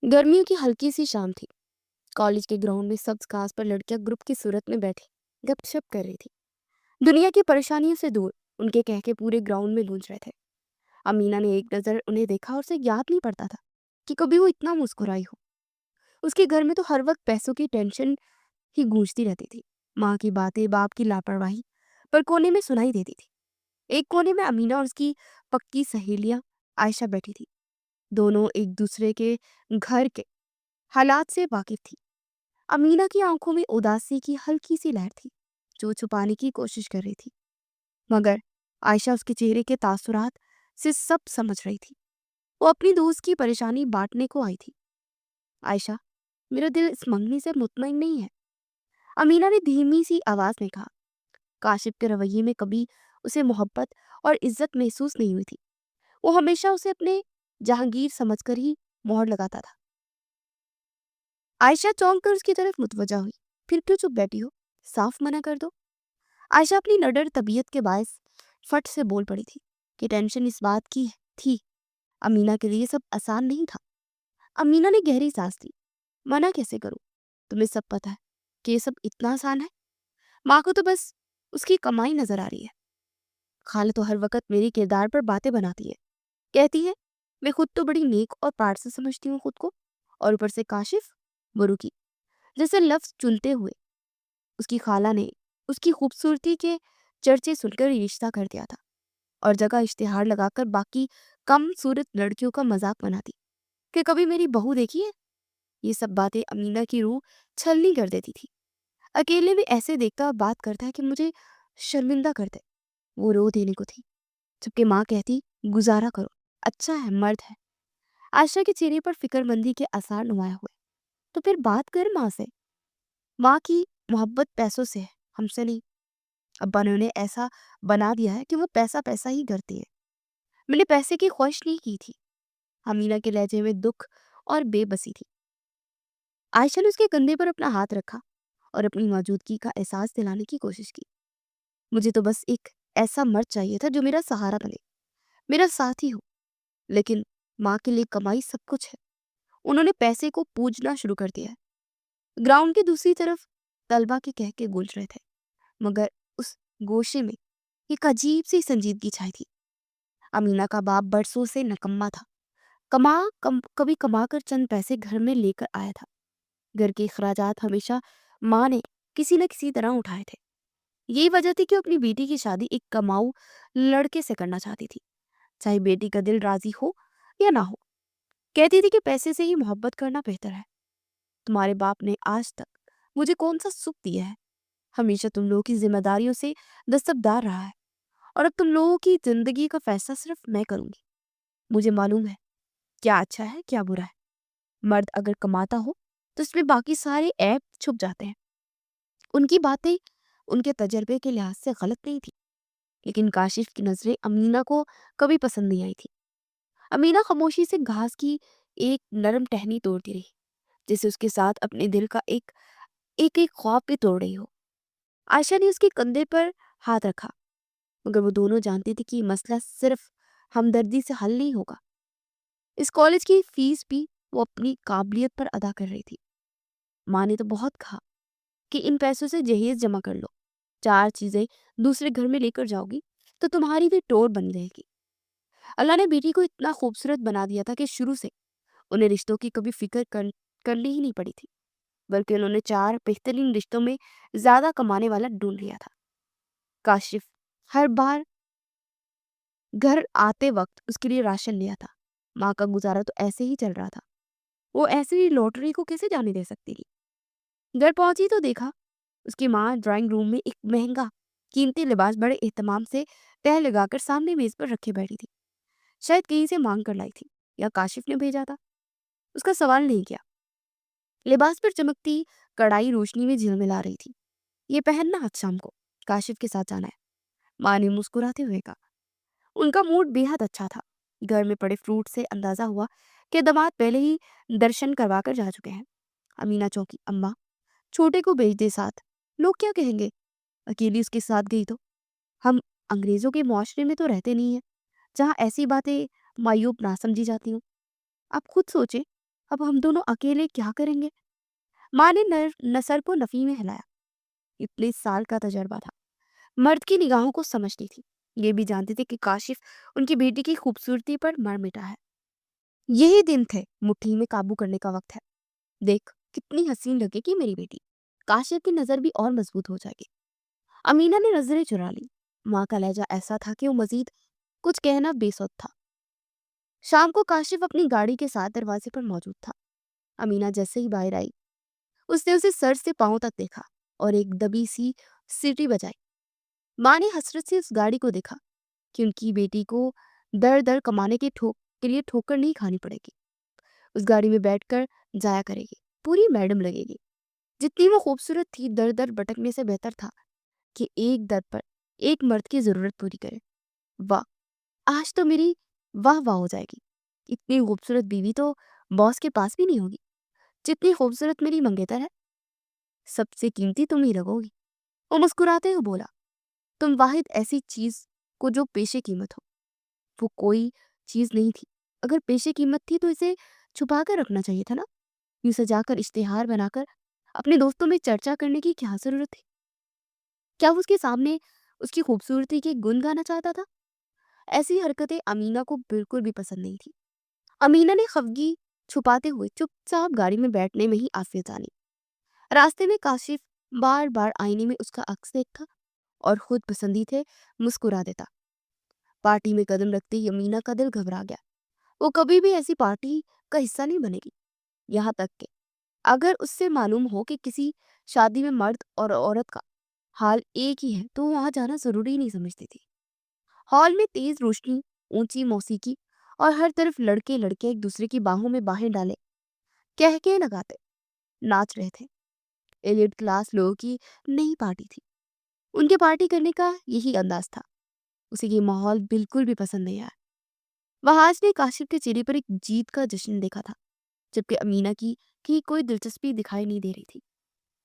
गर्मियों की हल्की सी शाम थी। कॉलेज के ग्राउंड में सब घास पर लड़कियां ग्रुप की सूरत में बैठी गपशप कर रही थी। दुनिया की परेशानियों से दूर उनके कह के पूरे ग्राउंड में गूंज रहे थे। अमीना ने एक नजर उन्हें देखा और उसे याद नहीं पड़ता था कि कभी वो इतना मुस्कुराई हो। उसके घर में तो हर वक्त पैसों की टेंशन ही गूंजती रहती थी। माँ की बातें, बाप की लापरवाही पर कोने में सुनाई देती थी। एक कोने में अमीना और उसकी पक्की सहेलियां आयशा बैठी थी। दोनों एक दूसरे के घर के हालात से वाकिफ थी। अमीना की आंखों में उदासी की हल्की सी लहर थी जो छुपाने की कोशिश कर रही थी, मगर आयशा उसके चेहरे के तासुरात से सब समझ रही थी। वो अपनी दोस्त की परेशानी बांटने को आई थी। आयशा, मेरा दिल इस मंगनी से मुतमईन नहीं है, अमीना ने धीमी सी आवाज में कहा। काशिफ के रवैये में कभी उसे मोहब्बत और इज्जत महसूस नहीं हुई थी। वो हमेशा उसे अपने जहांगीर समझकर ही मोहर लगाता था। आयशा चौंक कर उसकी तरफ मुतवजा हुई। फिर क्यों चुप बैठी हो? साफ मना कर दो। आयशा अपनी नडर तबीयत के बायस फट से बोल पड़ी थी कि टेंशन इस बात की थी, अमीना के लिए सब आसान नहीं था। अमीना ने गहरी सांस ली। मना कैसे करूं? तुम्हें सब पता है कि ये सब इतना आसान है। माँ को तो बस उसकी कमाई नजर आ रही है। खाला तो हर वक्त मेरे किरदार पर बातें बनाती है, कहती है मैं खुद तो बड़ी नेक और पारसी समझती हूँ खुद को, और ऊपर से काशिफ बुरु की। जैसे लफ्ज चुनते हुए उसकी खाला ने उसकी खूबसूरती के चर्चे सुनकर रिश्ता कर दिया था और जगह इश्तिहार लगाकर बाकी कम सूरत लड़कियों का मजाक बनाती कि कभी मेरी बहू देखी है। ये सब बातें अमीना की रूह छलनी कर देती थी। अकेले में ऐसे देखता और बात करता है कि मुझे शर्मिंदा कर दे। वो रो देने को थी, जबकि माँ कहती गुजारा करो, अच्छा है, मर्द है। आशा के चेहरे पर फिक्रमंदी के आसार नुमाया हुए। तो फिर बात कर माँ से। माँ की मोहब्बत पैसों से है, हमसे नहीं। अब्बा ने उन्हें ऐसा बना दिया है कि वो पैसा पैसा ही करती है। मैंने पैसे की ख्वाहिश नहीं की थी। अमीना के लहजे में दुख और बेबसी थी। आयशा ने उसके कंधे पर अपना हाथ रखा और अपनी मौजूदगी का एहसास दिलाने की कोशिश की। मुझे तो बस एक ऐसा मर्द चाहिए था जो मेरा सहारा बने, मेरा साथी हो। लेकिन माँ के लिए कमाई सब कुछ है। उन्होंने पैसे को पूजना शुरू कर दिया है। ग्राउंड की दूसरी तरफ तलबा के कह के गूंज रहे थे, मगर उस गोशे में एक अजीब सी संजीदगी छाई थी। अमीना का बाप बरसों से नकम्मा था। कभी कमा कर चंद पैसे घर में लेकर आया था। घर के अखराजात हमेशा माँ ने किसी न किसी तरह उठाए थे। यही वजह थी कि वो अपनी बेटी की शादी एक कमाऊ लड़के से करना चाहती थी, चाहे बेटी का दिल राजी हो या ना हो। कहती थी कि पैसे से ही मोहब्बत करना बेहतर है। तुम्हारे बाप ने आज तक मुझे कौन सा सुख दिया है? हमेशा तुम लोगों की जिम्मेदारियों से दस्तबरदार रहा है, और अब तुम लोगों की जिंदगी का फैसला सिर्फ मैं करूंगी। मुझे मालूम है क्या अच्छा है क्या बुरा है। मर्द अगर कमाता हो तो इसमें बाकी सारे ऐब छुप जाते हैं। उनकी बातें उनके तजर्बे के लिहाज से गलत नहीं थी, लेकिन काशिफ की नजरें अमीना को कभी पसंद नहीं आई थी। अमीना खामोशी से घास की एक नरम टहनी तोड़ती रही, जैसे उसके साथ अपने दिल का एक एक एक ख्वाब भी तोड़ रही हो। आयशा ने उसके कंधे पर हाथ रखा, मगर वो दोनों जानती थी कि ये मसला सिर्फ हमदर्दी से हल नहीं होगा। इस कॉलेज की फीस भी वो अपनी काबिलियत पर अदा कर रही थी। माँ ने तो बहुत कहा कि इन पैसों से जहेज जमा कर लो, चार चीजें दूसरे घर में लेकर जाओगी तो तुम्हारी भी टोर बन रहेगी। अल्लाह ने बेटी को इतना खूबसूरत बना दिया था कि शुरू से उन्हें रिश्तों की कभी करनी ही नहीं पड़ी थी, बल्कि उन्होंने चार बेहतरीन रिश्तों में ज्यादा कमाने वाला ढूंढ लिया था। काशिफ हर बार घर आते वक्त उसके लिए राशन लिया था। माँ का गुजारा तो ऐसे ही चल रहा था। वो ऐसे ही लॉटरी को कैसे जाने दे सकती थी? घर पहुंची तो देखा उसकी माँ ड्राइंग रूम में एक महंगा कीमती लिबास बड़े एहतमाम से तह लगाकर सामने मेज पर रखे बैठी थी। शायद कहीं से मांग कर लाई थी या काशिफ ने भेजा था। उसका सवाल नहीं किया। लिबास पर चमकती कड़ाई रोशनी में झिलमिला रही थी। ये पहनना आज शाम को काशिफ के साथ जाना है, माँ ने मुस्कुराते हुए कहा। उनका मूड बेहद अच्छा था। घर में पड़े फ्रूट से अंदाजा हुआ कि दामाद पहले ही दर्शन करवा कर जा चुके हैं। अमीना चौंकी। अम्मा, छोटे को भेज दे साथ, लोग क्या कहेंगे? अकेली उसके साथ गई तो? हम अंग्रेजों के मुआशरे में तो रहते नहीं है जहाँ ऐसी बातें मायूब ना समझी जाती हूँ। आप खुद सोचें, अब हम दोनों अकेले क्या करेंगे? माँ ने नसर को नफी में हिलाया। इतने साल का तजर्बा था, मर्द की निगाहों को समझती थी। ये भी जानती थी कि काशिफ उनकी बेटी की खूबसूरती पर मर मिटा है। यही दिन थे, मुट्ठी में काबू करने का वक्त है। देख कितनी हसीन लगेगी मेरी बेटी, काशिफ की नजर भी और मजबूत हो जाएगी। अमीना ने नजरें चुरा ली। माँ का लहजा ऐसा था कि वो मजीद कुछ कहना बेसुध था। शाम को काशिफ अपनी गाड़ी के साथ दरवाजे पर मौजूद था। अमीना जैसे ही बाहर आई, उसने उसे सर से पांव तक देखा और एक दबी सी सीटी बजाई। माँ ने हसरत से उस गाड़ी को देखा कि उनकी बेटी को दर दर कमाने के लिए ठोकर नहीं खानी पड़ेगी। उस गाड़ी में बैठकर जाया करेगी, पूरी मैडम लगेगी। जितनी वो खूबसूरत थी, दर दर भटकने से बेहतर था कि एक दर पर एक मर्द की जरूरत पूरी करे। वाह, आज तो मेरी वाह वाह हो जाएगी। इतनी खूबसूरत बीवी तो बॉस के पास भी नहीं होगी जितनी खूबसूरत मेरी मंगेतर है। सबसे कीमती तुम ही लगोगी। वो मुस्कुराते हुए बोला, तुम वाहिद ऐसी चीज को जो पेशे कीमत हो। वो कोई चीज नहीं थी। अगर पेशे कीमत थी तो इसे छुपा कर रखना चाहिए था ना। यूं सजाकर इश्तेहार बनाकर अपने दोस्तों में चर्चा करने की क्या जरूरत थी? क्या वो उसके सामने उसकी खूबसूरती के गुण गाना चाहता था? ऐसी हरकतें अमीना को बिल्कुल भी पसंद नहीं थी। अमीना ने खफगी छुपाते हुए चुपचाप गाड़ी में बैठने में ही आफियत जानी। रास्ते में काशिफ बार बार आईने में उसका अक्स देखता और खुद पसंदी थे मुस्कुरा देता। पार्टी में कदम रखते ही अमीना का दिल घबरा गया। वो कभी भी ऐसी पार्टी का हिस्सा नहीं बनेगी। यहाँ तक कि अगर उससे मालूम हो कि किसी शादी में मर्द और औरत का हाल एक ही है तो वहां जाना जरूरी नहीं समझती थी। हॉल में तेज रोशनी, ऊंची मौसीकी और हर तरफ लड़के लड़के एक दूसरे की बाहों में बाहें डाले कह के लगाते नाच रहे थे। एलिट क्लास लोगों की नई पार्टी थी। उनके पार्टी करने का यही अंदाज था। उसे ये माहौल बिल्कुल भी पसंद नहीं आया। वहाज ने काशिफ के चेहरे पर एक जीत का जश्न देखा था, जबकि अमीना की कोई दिलचस्पी दिखाई नहीं दे रही थी।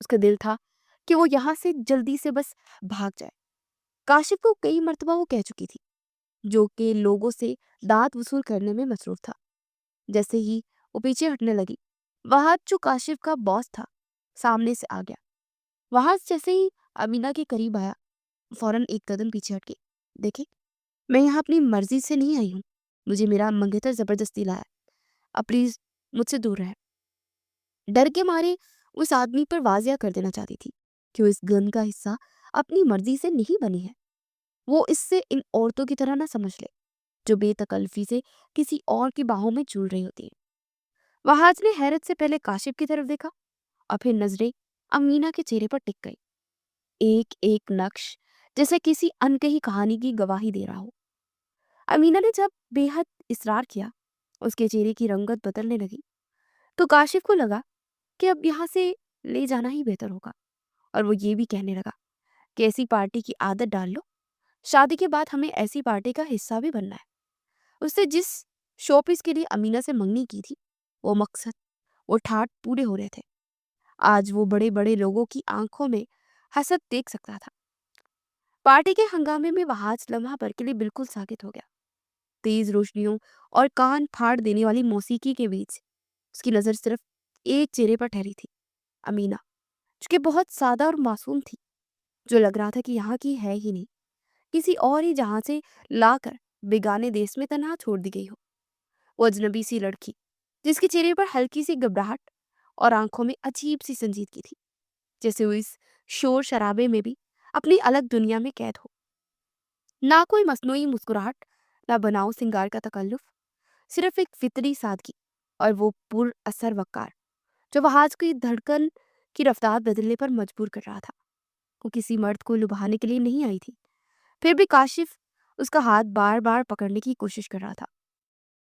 उसका दिल था कि वो यहाँ से जल्दी से बस भाग जाए। काशिफ को कई मर्तबा वो कह चुकी थी, जो कि लोगों से दांत वसूल करने में मसरूफ था। जैसे ही वो पीछे हटने लगी, वहाज जो काशिफ का बॉस था सामने से आ गया। वहाज जैसे ही अमीना के करीब आया, फौरन एक कदम पीछे हट के, देखे मैं यहाँ अपनी मर्जी से नहीं आई हूँ। मुझे मेरा मंगेतर जबरदस्ती लाया। अब प्लीज मुझसे दूर रहे। डर के मारे उस आदमी पर वाजिया कर देना चाहती थी कि वो इस गन का हिस्सा अपनी मर्जी से नहीं बनी है। वो इससे इन औरतों की तरह ना समझ ले जो बेतकल्फी से किसी और की बाहों में झूल रही होती है। वहाज ने हैरत से पहले काशिफ की तरफ देखा और फिर नजरें अमीना के चेहरे पर टिक गई। एक एक नक्श जैसे किसी अनकही कहानी की गवाही दे रहा हो। अमीना ने जब बेहद इसरार किया, उसके चेहरे की रंगत बदलने लगी, तो काशिफ को लगा कि अब यहाँ से ले जाना ही बेहतर होगा। और वो ये भी कहने लगा कि ऐसी पार्टी की आदत डाल लो, शादी के बाद हमें ऐसी पार्टी का हिस्सा भी बनना है। उससे जिस शोपीस के लिए अमीना से मंगनी की थी, वो मकसद, वो ठाट पूरे हो रहे थे। आज वो बड़े बड़े लोगों की आंखों में हसद देख सकता था। पार्टी के हंगामे में वहाज लम्हा भर के लिए बिल्कुल साकित हो गया। तेज रोशनियों और कान फाड़ देने वाली मौसीकी के बीच उसकी नजर सिर्फ एक चेहरे पर ठहरी थी, अमीना, जो कि बहुत सादा और मासूम थी, जो लग रहा था कि यहाँ की है ही नहीं, किसी और ही जहां से लाकर बेगाने देश में तनहा छोड़ दी गई हो। वो अजनबी सी लड़की, जिसके चेहरे पर हल्की सी घबराहट और आंखों में अजीब सी संजीदगी थी, जैसे वो इस शोर शराबे में भी अपनी अलग दुनिया में कैद हो। ना कोई मसनूई मुस्कुराहट, ना बनाओ सिंगार का तकल्लुफ, सिर्फ एक फितरी सादगी और वो पुर असर वकार जो वहाज की धड़कन की रफ्तार बदलने पर मजबूर कर रहा था। वो किसी मर्द को लुभाने के लिए नहीं आई थी, फिर भी काशिफ उसका हाथ बार बार पकड़ने की कोशिश कर रहा था।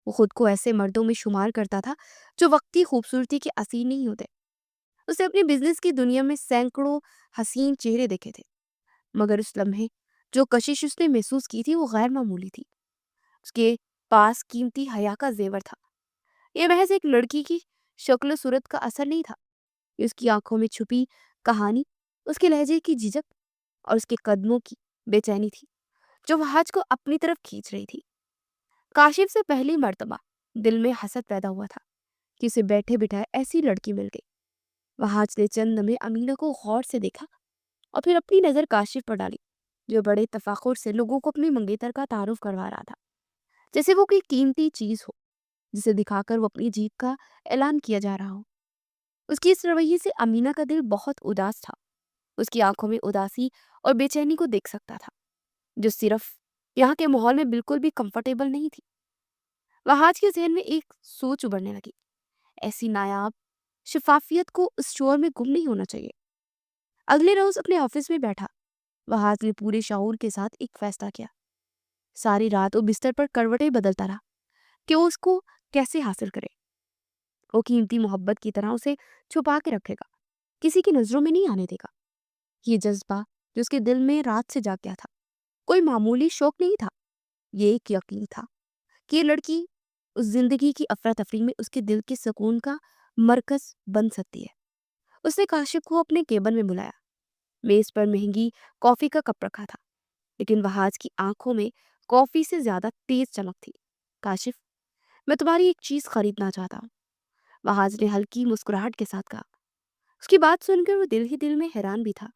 वो खुद को ऐसे मर्दों में शुमार करता था जो वक्ती खूबसूरती के असीर नहीं होते। उसे अपने बिजनेस की दुनिया में सैकड़ों हसीन चेहरे देखे थे, मगर उस लम्हे जो कशिश उसने महसूस की थी वो गैर मामूली थी। उसके पास कीमती हया का जेवर था। यह महज एक लड़की की शक्ल सूरत का असर नहीं था। ये उसकी आंखों में छुपी कहानी, उसके लहजे की झिझक और उसके कदमों की बेचैनी थी, जो वहाज को अपनी तरफ खींच रही थी। काशिफ से पहली मर्तबा दिल में हसद पैदा हुआ था कि उसे बैठे बिठाए ऐसी लड़की मिल गई। वहाज ने चंद लम्हे अमीना को गौर से देखा और फिर अपनी नजर काशिफ पर डाली, जो बड़े तफाकुर से लोगों को अपनी मंगेतर का तारुफ करवा रहा था, जैसे वो कोई कीमती चीज हो जिसे दिखाकर वो अपनी जीत का ऐलान किया जा रहा हो। उसकी इस रवैये से अमीना का दिल बहुत उदास था। उसकी आंखों में उदासी और बेचैनी को देख सकता था, जो सिर्फ यहाँ के माहौल में बिल्कुल भी कंफर्टेबल नहीं थी। वहाज के जहन में एक सोच उभरने लगी, ऐसी नायाब शफाफियत को उस शोर में गुम नहीं होना चाहिए। अगले रोज अपने ऑफिस में बैठा वहाज ने पूरे शऊर के साथ एक फैसला किया। सारी रात वो बिस्तर पर करवटें बदलता रहा कि वो उसको कैसे हासिल करे। वो कीमती मोहब्बत की तरह उसे छुपा के रखेगा, किसी की नजरों में नहीं आने देगा। ये जज्बा जो उसके दिल में रात से जाग गया था, कोई मामूली शौक नहीं था। ये एक यकीन था कि ये लड़की उस जिंदगी की अफरा तफरी में उसके दिल के सुकून का मरकज बन सकती है। उसने काशिफ को अपने केबिन में बुलाया। मेज पर महंगी कॉफी का कप रखा था, लेकिन वहाज की आंखों में कॉफी से ज्यादा तेज चमक थी। काशिफ, मैं तुम्हारी एक चीज खरीदना चाहता हूँ, वहाज ने हल्की मुस्कुराहट के साथ कहा। उसकी बात सुनकर वो दिल ही दिल में हैरान भी था।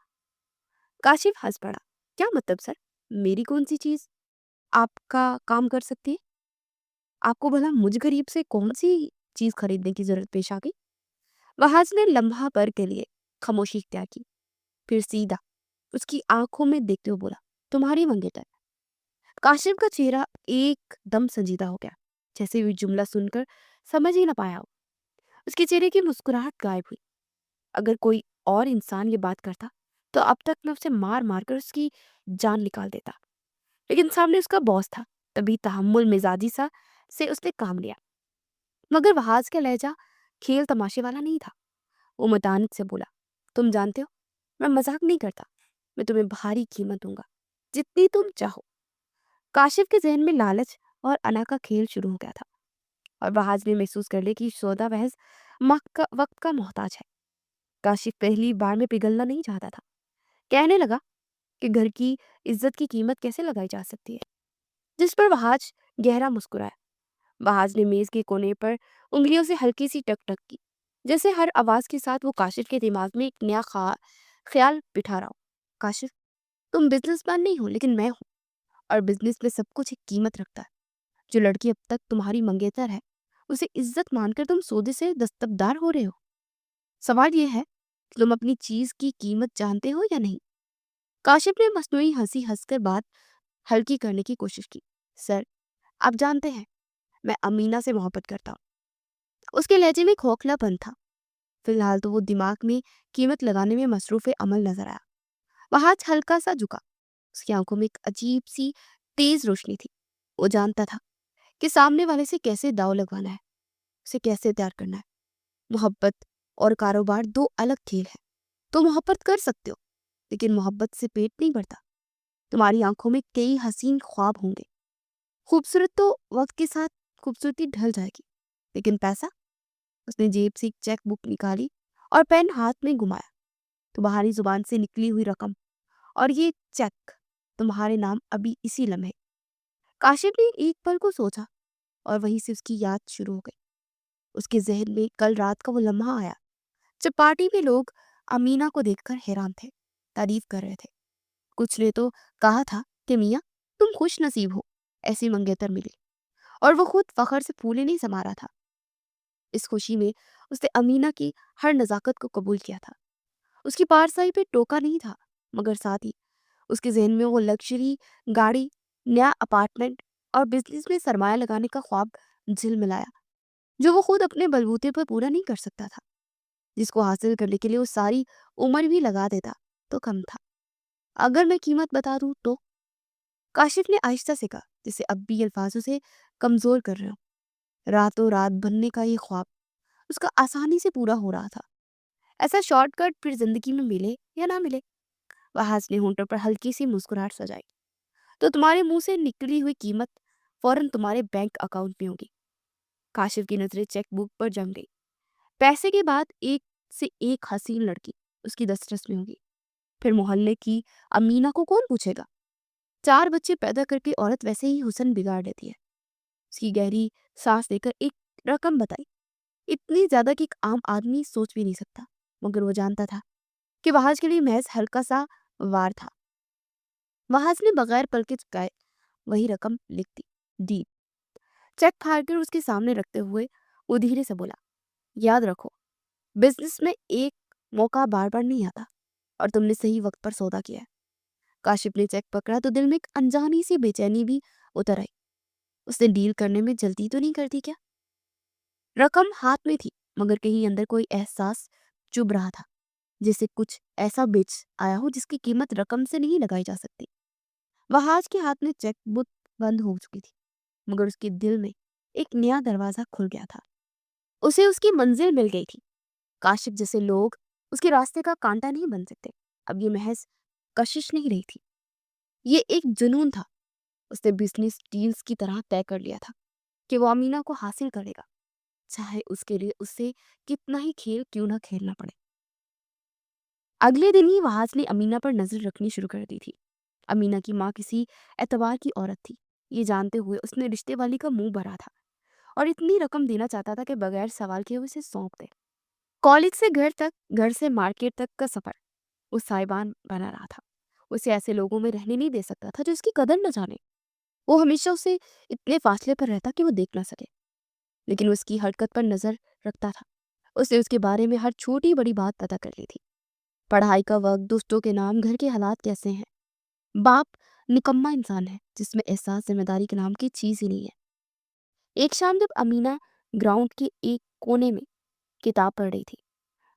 काशिफ हंस पड़ा। क्या मतलब सर? मेरी कौन सी चीज आपका काम कर सकती है? आपको भला मुझ गरीब से कौन सी चीज खरीदने की जरूरत पेश आ गई? वहाज ने लम्हा भर के लिए खामोशी इख्तियार की, फिर सीधा उसकी आंखों में देखते हुए बोला, तुम्हारी मंगेतर। काशिफ का चेहरा एकदम संजीदा हो गया, जैसे वो जुमला सुनकर समझ ही ना पाया हो। उसके चेहरे की मुस्कुराहट गायब हुई। अगर कोई और इंसान ये बात करता तो अब तक मैं उसे मार मार कर उसकी जान निकाल देता, लेकिन सामने उसका बॉस था, तभी तहम्मुल मिजाजी सा से उसने काम लिया। मगर वहाज का लहजा खेल तमाशे वाला नहीं था। वो मतानत से बोला, तुम जानते हो मैं मजाक नहीं करता, मैं तुम्हें भारी कीमत दूंगा, जितनी तुम चाहो। काशिफ के जहन में लालच और अना का खेल शुरू हो गया था, और वहाज ने महसूस कर लिया कि सौदा महज वक्त का मोहताज है। काशिफ पहली बार में पिघलना नहीं चाहता था। कहने लगा कि घर की इज्जत की कीमत कैसे लगाई जा सकती है, जिस पर वहाज गहरा मुस्कुराया। वहाज ने मेज के कोने पर उंगलियों से हल्की सी टक टक की, जैसे हर आवाज के साथ वो काशिफ के दिमाग में एक नया ख्याल बिठा रहा हो। काशिफ, तुम बिजनेसमैन नहीं हो, लेकिन मैं हूँ, और बिजनेस में सब कुछ एक कीमत रखता है। जो लड़की अब तक तुम्हारी मंगेतर है, उसे इज्जत मानकर तुम सौदे से दस्तबरदार हो रहे हो। सवाल यह है कि तुम अपनी चीज की कीमत जानते हो या नहीं। काशिफ ने मस्नुई हंसी हंसकर बात हल्की करने की कोशिश की। सर, आप जानते हैं मैं अमीना से मोहब्बत करता हूँ। उसके लहजे में खोखलापन था। फिलहाल तो वो दिमाग में कीमत लगाने में मसरूफ अमल नजर आया। वह हाथ हल्का सा झुका। उसकी आंखों में एक अजीब सी तेज रोशनी थी। वो जानता था कि सामने वाले से कैसे दाव लगवाना है, उसे कैसे तैयार करना है। मोहब्बत और कारोबार दो अलग खेल है। तो मोहब्बत कर सकते हो, लेकिन मोहब्बत से पेट नहीं भरता। तुम्हारी आंखों में कई हसीन ख्वाब होंगे। खूबसूरत तो वक्त के साथ खूबसूरती ढल जाएगी, लेकिन पैसा? उसने जेब से एक चेक बुक निकाली और पेन हाथ में घुमाया। तुम्हारी जुबान से निकली हुई रकम और ये चेक तुम्हारे नाम अभी इसी लम्हे। काशिफ ने एक पल को सोचा और वहीं से उसकी याद शुरू हो गई। उसके जहन में कल रात का वो लम्हा आया जब पार्टी में लोग अमीना को देखकर हैरान थे, तारीफ कर रहे थे। कुछ ने तो कहा था कि मियाँ, तुम खुश नसीब हो, ऐसी मंगेतर मिली। और वो खुद फखर से फूले नहीं समा रहा था। इस खुशी में उसने अमीना की हर नजाकत को कबूल किया था। उसकी पारसाई पे टोका नहीं था, मगर साथ ही उसके जहन में वो लग्जरी गाड़ी, नया अपार्टमेंट और बिजनेस में सरमाया लगाने का ख्वाब झिलमिलाया, जो वो खुद अपने बलबूते पर पूरा नहीं कर सकता था। जिसको हासिल करने के लिए वो सारी उम्र भी लगा देता तो कम था। अगर मैं कीमत बता दूं तो? काशिफ ने आहिस्ता से कहा, जिसे अब भी अल्फाजों से कमजोर कर रहे हो। रातों रात बनने का ये ख्वाब उसका आसानी से पूरा हो रहा था। ऐसा शॉर्टकट फिर जिंदगी में मिले या ना मिले। वहाज ने होंठों पर हल्की सी मुस्कुराहट सजाई। तो तुम्हारे मुंह से निकली हुई कीमत फौरन तुम्हारे बैंक अकाउंट में होगी। काशिफ की नजरें चेक बुक पर जम गई। पैसे के बाद एक से एक हसीन लड़की उसकी दस्तरस में होगी। फिर मोहल्ले की अमीना को कौन पूछेगा? 4 बच्चे पैदा करके औरत वैसे ही हुस्न बिगाड़ लेती है। उसकी गहरी सांस लेकर एक रकम बताई। اتنی زیادہ کہ ایک عام آدمی سوچ بھی نہیں سکتا، مگر وہ جانتا تھا کہ وحاج کے لیے محض ہلکا سا وار تھا۔ وحاج نے بغیر پلکے چکائے وہی رقم لکھ دی، ڈیل۔ چیک پھاڑ کر اس کے سامنے رکھتے ہوئے وہ دھیرے سے بولا، یاد رکھو، بزنس میں ایک موقع بار بار نہیں آتا، اور تم نے صحیح وقت پر سودا کیا ہے۔ کاشف نے چیک پکڑا تو دل میں ایک انجانی سی بے چینی بھی اتر آئی۔ اس نے ڈیل کرنے میں جلدی تو نہیں کر دی کیا؟ رقم ہاتھ میں تھی، مگر کہیں اندر کوئی احساس چبھ رہا تھا، جیسے کچھ ایسا بیچ آیا ہو جس کی قیمت رقم سے نہیں لگائی جا سکتی۔ وحاج کے ہاتھ میں چیک بک بند ہو چکی تھی، مگر اس کے دل میں ایک نیا دروازہ کھل گیا تھا۔ اسے اس کی منزل مل گئی تھی۔ کاشف جیسے لوگ اس کے راستے کا کانٹا نہیں بن سکتے۔ اب یہ محض کشش نہیں رہی تھی، یہ ایک جنون تھا۔ اس نے بزنس ڈیلز کی طرح طے کر لیا تھا کہ وہ امینا کو حاصل کرے گا، چاہے اس کے لیے اسے کتنا ہی کھیل کیوں نہ کھیلنا پڑے۔ اگلے دن ہی وحاج نے امینا پر نظر رکھنی شروع کر دی تھی۔ امینا کی ماں کسی اعتبار کی عورت تھی، یہ جانتے ہوئے اس نے رشتے والی کا منہ بھرا تھا اور اتنی رقم دینا چاہتا تھا کہ بغیر سوال کیے اسے سونپ دے۔ کالج سے گھر تک، گھر سے مارکیٹ تک کا سفر وہ سائبان بنا رہا تھا۔ اسے ایسے لوگوں میں رہنے نہیں دے سکتا تھا جو اس کی قدر نہ جانے۔ وہ ہمیشہ اسے اتنے فاصلے پر رہتا کہ وہ دیکھ نہ سکے، لیکن وہ اس کی حرکت پر نظر رکھتا تھا۔ اس نے اس کے بارے میں ہر چھوٹی بڑی بات پتہ کر لی تھی، پڑھائی کا وقت، دوستوں کے نام، گھر کے حالات کیسے ہیں۔ باپ نکما انسان ہے جس میں احساس ذمہ داری کے نام کی چیز ہی نہیں ہے۔ ایک شام جب امینا گراؤنڈ کے ایک کونے میں کتاب پڑھ رہی تھی،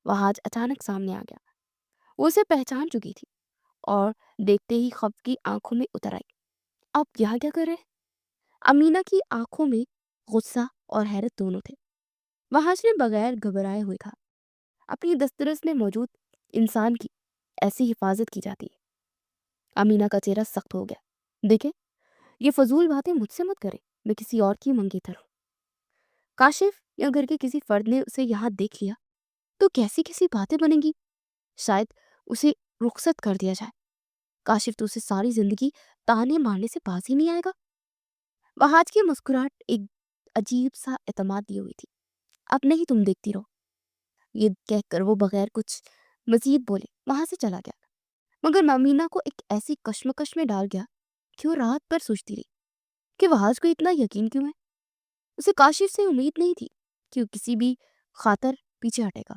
وحاج اچانک سامنے آ گیا۔ وہ اسے پہچان چکی تھی اور دیکھتے ہی خفت کی آنکھوں میں اتر آئی۔ آپ یہاں کیا کر رہے؟ امینا کی آنکھوں میں غصہ اور حیرت دونوں تھے۔ وحاج نے بغیر گھبرائے ہوئے کہا، اپنی دسترس میں موجود انسان کی ایسی حفاظت کی جاتی ہے۔ امینا کا چہرہ سخت ہو گیا۔ دیکھیں، یہ فضول باتیں مجھ سے مت کریں، میں کسی اور کی منگیتر ہوں۔ کاشف یا گھر کے کسی فرد نے اسے یہاں دیکھ لیا تو کیسی کیسی باتیں بنیں گی، شاید اسے رخصت کر دیا جائے۔ کاشف تو اسے ساری زندگی تانے مارنے سے باز ہی نہیں آئے گا۔ وحاج کی مسکراہٹ ایک عجیب سا اعتماد دی ہوئی تھی۔ اب نہیں، تم دیکھتی رہو، یہ کہہ کر وہ بغیر کچھ مزید بولے وہاں سے چلا گیا، مگر امینا کو ایک ایسی کشمکش میں ڈال گیا کہ وہ رات پر سوچتی رہی کہ وحاج کو اتنا یقین کیوں ہے۔ اسے کاشف سے امید نہیں تھی کہ وہ کسی بھی خاطر پیچھے ہٹے گا۔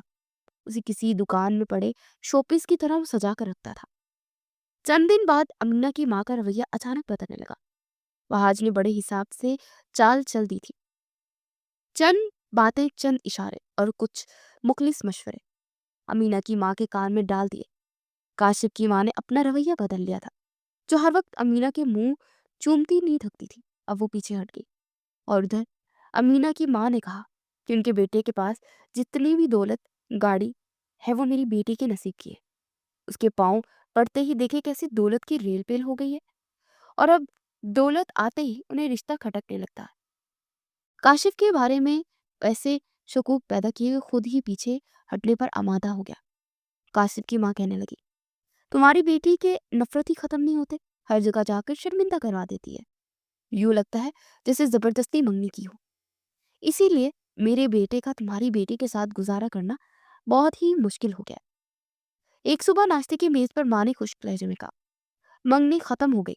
اسے کسی دکان میں پڑے شوپیس کی طرح وہ سجا کر رکھتا تھا۔ چند دن بعد امینا کی ماں کا رویہ اچانک بدلنے لگا۔ وحاج نے بڑے حساب سے چال چل دی تھی، چند باتیں، چند اشارے اور کچھ مخلص مشورے امینا کی ماں کے کان میں ڈال دیے۔ کاشف کی ماں نے اپنا رویہ بدل لیا تھا۔ جو ہر وقت امینا کے منہ چومتی نہیں تھکتی تھی، اب وہ پیچھے ہٹ گئی۔ اور ادھر امینا کی ماں نے کہا کہ ان کے بیٹے کے پاس جتنی بھی دولت گاڑی ہے وہ میری بیٹی کے نصیب کی ہے۔ اس کے پاؤں پڑتے ہی دیکھے کیسی دولت کی ریل پیل ہو گئی ہے، اور اب دولت آتے ہی انہیں رشتہ کھٹکنے لگتا ہے۔ کاشف کے بارے میں ایسے شکوک پیدا کیے خود ہی پیچھے ہٹنے پر آمادہ ہو گیا۔ کاشف کی ماں کہنے لگی، تمہاری بیٹی کے نفرت ہی ختم نہیں ہوتے، ہر جگہ جا کر شرمندہ کروا دیتی ہے، یوں لگتا ہے جیسے زبردستی منگنی کی ہو۔ اسی لیے میرے بیٹے کا تمہاری بیٹی کے ساتھ گزارا کرنا بہت ہی مشکل ہو گیا۔ ایک صبح ناشتے کی میز پر ماں نے خشک لہجے میں کہا، منگنی ختم ہو گئی۔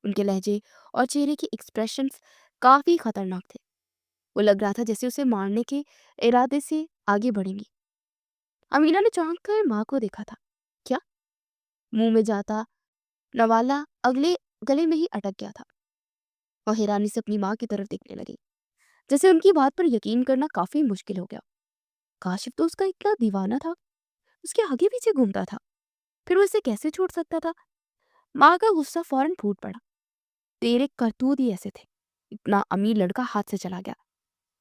ان کے لہجے اور چہرے کی ایکسپریشنز کافی خطرناک تھے۔ وہ لگ رہا تھا جیسے اسے مارنے کے ارادے سے آگے بڑھیں گی۔ امینا نے چونک کر ماں کو دیکھا تھا۔ کیا؟ منہ میں جاتا نوالا اگلے گلے میں ہی اٹک گیا تھا۔ وہ حیرانی سے اپنی ماں کی طرف دیکھنے لگی، جیسے ان کی بات پر یقین کرنا کافی مشکل ہو گیا۔ کاشف تو اس کا اتنا دیوانہ تھا، اس کے آگے پیچھے گھومتا تھا، پھر وہ اسے کیسے چھوڑ سکتا تھا؟ ماں کا غصہ فوراً پھوٹ پڑا، تیرے کرتوت ہی ایسے تھے، اتنا امیر لڑکا ہاتھ سے چلا گیا،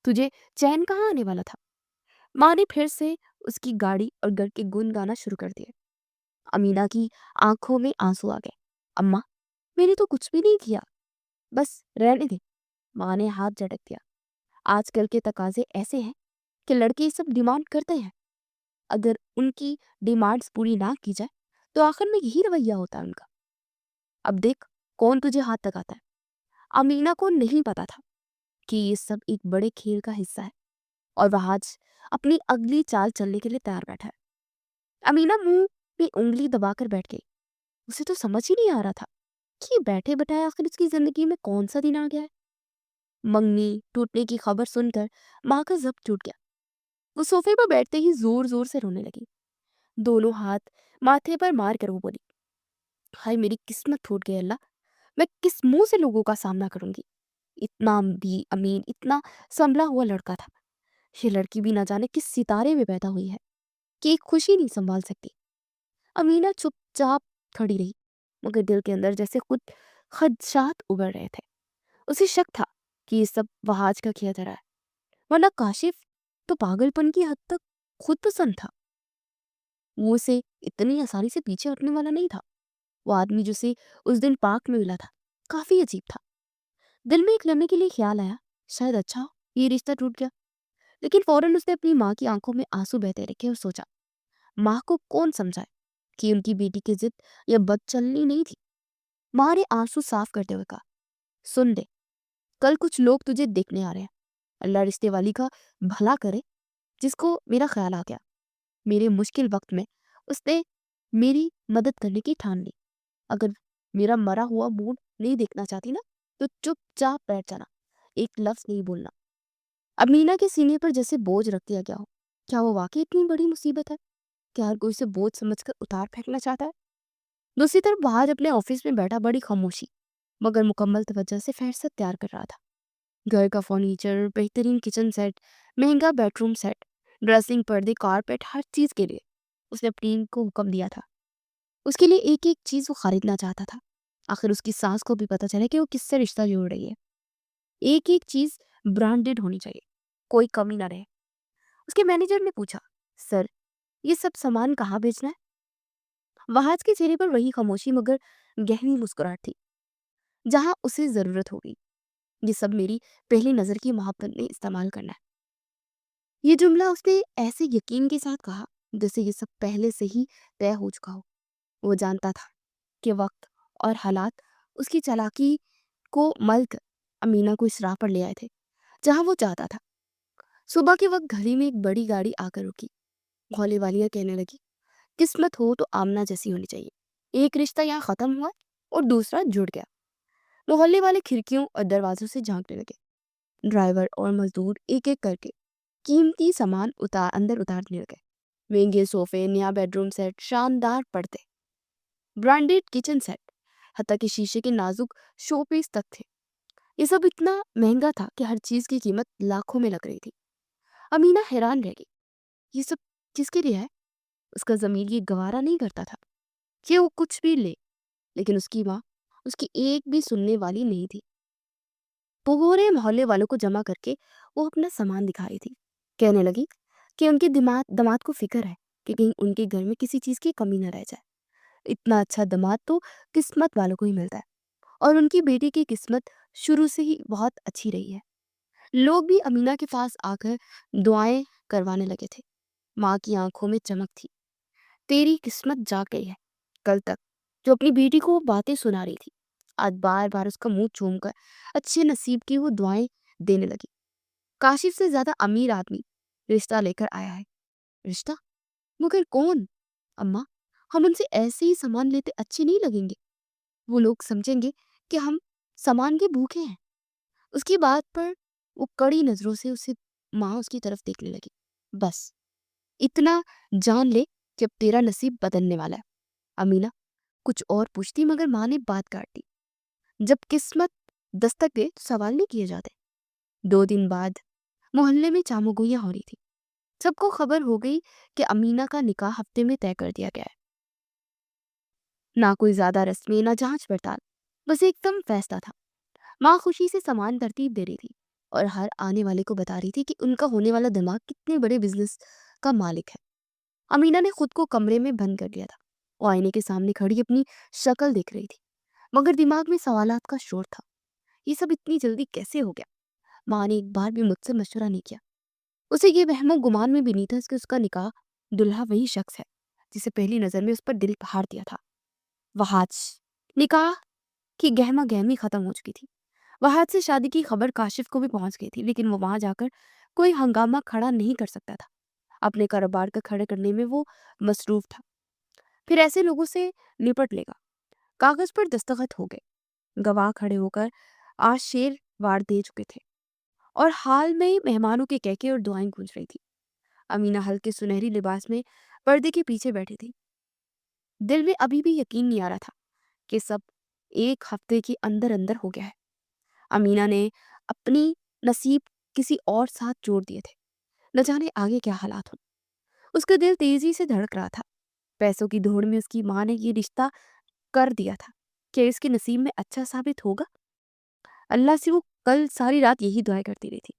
تجھے چین کہاں آنے والا تھا؟ ماں نے پھر سے اس کی گاڑی اور گھر کے گن گانا شروع کر دیا۔ امینا کی آنکھوں میں آنسو آ گئے۔ اماں، میں نے تو کچھ بھی نہیں کیا، بس رہنے دے۔ ماں نے ہاتھ جھٹک دیا۔ آج کل کے تقاضے ایسے ہیں کہ لڑکے سب ڈیمانڈ کرتے ہیں، اگر ان کی ڈیمانڈز پوری نہ کی جائے تو آخر میں یہی رویہ ہوتا ہے ان کا۔ اب دیکھ کون تجھے ہاتھ لگاتا ہے۔ امینا کو نہیں پتا تھا کہ یہ سب ایک بڑے کھیل کا حصہ ہے۔ اور وہ آج اپنی اگلی چال چلنے کے لیے تیار بیٹھا ہے۔ امینا منہ پہ انگلی دبا کر بیٹھ گئی۔ اسے تو سمجھ ہی نہیں آ رہا تھا کہ بیٹھے بٹھائے آخر اس کی زندگی میں کون سا دن آ گیا ہے۔ منگنی ٹوٹنے کی خبر سن کر ماں کا ضبط ٹوٹ گیا۔ وہ صوفے پر بیٹھتے ہی زور زور سے رونے لگی، دونوں ہاتھ ماتھے پر مار کر وہ بولی، ہائے میری قسمت ٹوٹ گئی اللہ، میں کس منہ سے لوگوں کا سامنا کروں گی۔ اتنا بھی امین، اتنا سنبھلا ہوا لڑکا تھا، یہ لڑکی بھی نہ جانے کس ستارے میں پیدا ہوئی ہے کہ ایک خوشی نہیں سنبھال سکتی۔ امینا چپ چاپ کھڑی رہی، مگر دل کے اندر جیسے خود خدشات ابھر رہے تھے۔ اسے شک تھا کہ یہ سب وہاج کا کیا جا رہا ہے، ورنہ کاشف تو پاگل پن کی حد تک خود پسند تھا۔ وہ اسے اتنی آسانی سے پیچھے ہٹنے والا نہیں تھا۔ وہ آدمی جسے اس دن پارک میں ملا تھا کافی عجیب تھا۔ دل میں ایک لمحے کے لیے خیال آیا شاید اچھا ہو یہ رشتہ ٹوٹ گیا، لیکن فوراً اس نے اپنی ماں کی آنکھوں میں آنسو بہتے رکھے اور سوچا، ماں کو کون سمجھائے کہ ان کی بیٹی کی ضد یا بد چلنی نہیں تھی۔ ماں نے آنسو صاف کرتے ہوئے کہا، سن لے، کل کچھ لوگ تجھے دیکھنے آ رہے ہیں، اللہ رشتے والی کا بھلا کرے جس کو میرا خیال آ گیا۔ میرے مشکل وقت میں اس نے میری مدد کرنے کی ٹھان لی۔ اگر میرا مرا ہوا موڈ نہیں دیکھنا چاہتی نا تو چپ چاپ بیٹھ جانا، ایک لفظ نہیں بولنا۔ امینا کے سینے پر جیسے بوجھ رکھ دیا گیا ہو۔ کیا وہ واقعی اتنی بڑی مصیبت ہے؟ کیا ہر کوئی اسے بوجھ سمجھ کر اتار پھینکنا چاہتا ہے؟ دوسری طرف باہر اپنے آفس میں بیٹھا بڑی خاموشی مگر مکمل توجہ سے فہرست تیار کر رہا تھا۔ گھر کا فرنیچر، بہترین کچن سیٹ، مہنگا بیڈ روم سیٹ، ڈریسنگ پردے، کارپیٹ، ہر چیز کے لیے اس نے اپنی ٹیم کو حکم دیا تھا۔ اس کے لیے ایک ایک چیز وہ خریدنا چاہتا تھا۔ آخر اس کی ساس کو بھی پتا چلے کہ وہ کس سے رشتہ جوڑ رہی ہے۔ ایک ایک چیز برانڈڈ ہونی چاہیے، کوئی کمی نہ رہے۔ اس کے مینیجر نے پوچھا، سر یہ سب سامان کہاں بھیجنا ہے؟ وہاج کے چہرے پر وہی خاموشی مگر گہری مسکراہٹ تھی، جہاں اسے ضرورت ہوگی۔ یہ سب میری پہلی نظر کی محبت میں استعمال کرنا ہے۔ یہ جملہ اس نے ایسے یقین کے ساتھ کہا جیسے یہ سب پہلے سے ہی طے ہو چکا ہو۔ وہ جانتا تھا کہ وقت اور حالات اس کی چالاکی کو مل کر امینا کو اس راہ پر لے آئے تھے جہاں وہ چاہتا تھا۔ صبح کے وقت گھڑی میں ایک بڑی گاڑی آ کر رکی۔ محلے والیاں کہنے لگی، قسمت ہو تو آمنہ جیسی ہونی چاہیے، ایک رشتہ یہاں ختم ہوا اور دوسرا جڑ گیا۔ محلے والے کھڑکیوں اور دروازوں سے جھانکنے لگے۔ ڈرائیور اور مزدور ایک ایک کر کے قیمتی سامان اندر اتارنے لگے۔ مہنگے صوفے، نیا بیڈ روم سیٹ، شاندار پردے، برانڈڈ کچن سیٹ، حتیٰ کہ شیشے کے نازک شو پیس تک تھے۔ یہ سب اتنا مہنگا تھا کہ ہر چیز کی قیمت لاکھوں میں لگ رہی تھی۔ امینا حیران رہ گئی، یہ سب کس کے لیے ہے؟ اس کا ضمیر یہ گوارا نہیں کرتا تھا کہ وہ کچھ بھی لے، لیکن اس کی ماں اس کی ایک بھی سننے والی نہیں تھی۔ پورے محلے والوں کو جمع کر کے وہ اپنا سامان دکھا رہی تھی، کہنے لگی کہ ان کے دماد کو فکر ہے کہ کہیں ان کے گھر میں کسی چیز کی کمی نہ رہ جائے۔ اتنا اچھا دماد تو قسمت والوں کو ہی ملتا ہے، اور ان کی بیٹی کی قسمت شروع سے ہی بہت اچھی رہی ہے۔ لوگ بھی امینا کے پاس آ کر دعائیں کروانے لگے تھے۔ ماں کی آنکھوں میں چمک تھی، تیری قسمت جاگ گئی ہے۔ کل تک جو اپنی بیٹی کو وہ باتیں سنا رہی تھی، آج بار بار اس کا منہ چوم کر اچھے نصیب کی وہ دعائیں دینے لگی۔ کاشف سے زیادہ امیر آدمی رشتہ لے کر آیا ہے۔ رشتہ؟ مگر کون؟ اماں، ہم ان سے ایسے ہی سامان لیتے اچھے نہیں لگیں گے، وہ لوگ سمجھیں گے کہ ہم سامان کے بھوکے ہیں۔ اس کی بات پر وہ کڑی نظروں سے ماں اس کی طرف دیکھنے لگی۔ بس اتنا جان لے کہ اب تیرا نصیب بدلنے والا ہے۔ امینا کچھ اور پوچھتی مگر ماں نے بات کاٹ دی۔ جب قسمت دستک دے تو سوال نہیں کیے جاتے۔ 2 دن بعد محلے میں چامگوئیاں ہو رہی تھی۔ سب کو خبر ہو گئی کہ امینا کا نکاح ہفتے میں طے کر دیا گیا ہے۔ نہ کوئی زیادہ رسمی، نہ جانچ پڑتال، بس ایک دم فیصلہ تھا۔ ماں خوشی سے سامان ترتیب دے رہی تھی اور ہر آنے والے کو بتا رہی تھی کہ ان کا ہونے والا دماغ کتنے بڑے بزنس کا مالک ہے۔ امینا نے خود کو کمرے میں بند کر لیا تھا۔ وہ آئینے کے سامنے کھڑی اپنی شکل دیکھ رہی تھی مگر دماغ میں سوالات کا شور تھا۔ یہ سب اتنی جلدی کیسے ہو گیا؟ ماں نے ایک بار بھی مجھ سے مشورہ نہیں کیا۔ اسے یہ وہم و گمان میں بھی نہیں تھا کہ اس کا نکاح دلہا وہی شخص ہے جسے پہلی نظر میں اس پر دل پہاڑ دیا تھا۔ وہاج نکاح کی گہما گہمی ختم ہو چکی تھی۔ وہاج سے شادی کی خبر کاشف کو بھی پہنچ گئی تھی، لیکن وہ وہاں جا کر कोई हंगामा खड़ा नहीं कर सकता था। अपने कारोबार को खड़े करने में वो मसरूफ था। फिर ऐसे लोगों से निपट लेगा। कागज पर दस्तखत हो गए। गवाह खड़े होकर आज शेर वार दे चुके थे और हाल में मेहमानों के कहके और दुआएं गूंज रही थी। अमीना हल्के सुनहरी लिबास में पर्दे के पीछे बैठी थी। दिल में अभी भी यकीन नहीं आ रहा था कि सब एक हफ्ते के अंदर अंदर हो गया है। अमीना ने अपनी नसीब किसी और साथ जोड़ दिए थे। न जाने आगे क्या हालात हो। उसका दिल तेजी से धड़क रहा था। पैसों की दौड़ में उसकी माँ ने ये रिश्ता कर दिया था। क्या इसके नसीब में अच्छा साबित होगा? अल्लाह से वो कल सारी रात यही दुआएं करती रही थी